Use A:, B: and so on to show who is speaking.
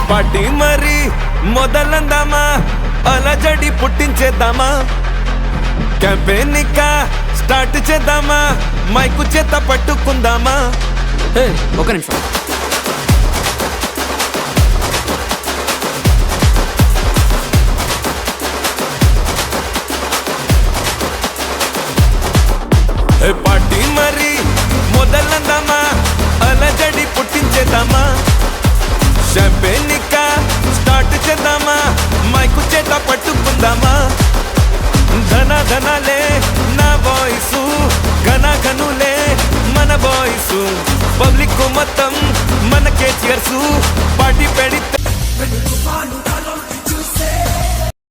A: party మరి మొదలందామా అలజడి పుట్టించేద్దామా campaign ఇంకా స్టార్ట్ చేద్దామా మైకు చేత పట్టుకుందామా
B: ఒక నిమిషం
A: పార్టీ మరి మొదలందామా అలజడి పుట్టించేద్దామా షాంపెయిన్ ఇంకా స్టార్ట్ చేద్దామా మైకు చేత పట్టుకుందామా ధన ధనాలే నా వాయిసు ఘన ఘనులే మన బాయ్సు పబ్లిక్ మొత్తం మనకే చియర్సు పార్టీ పెడితే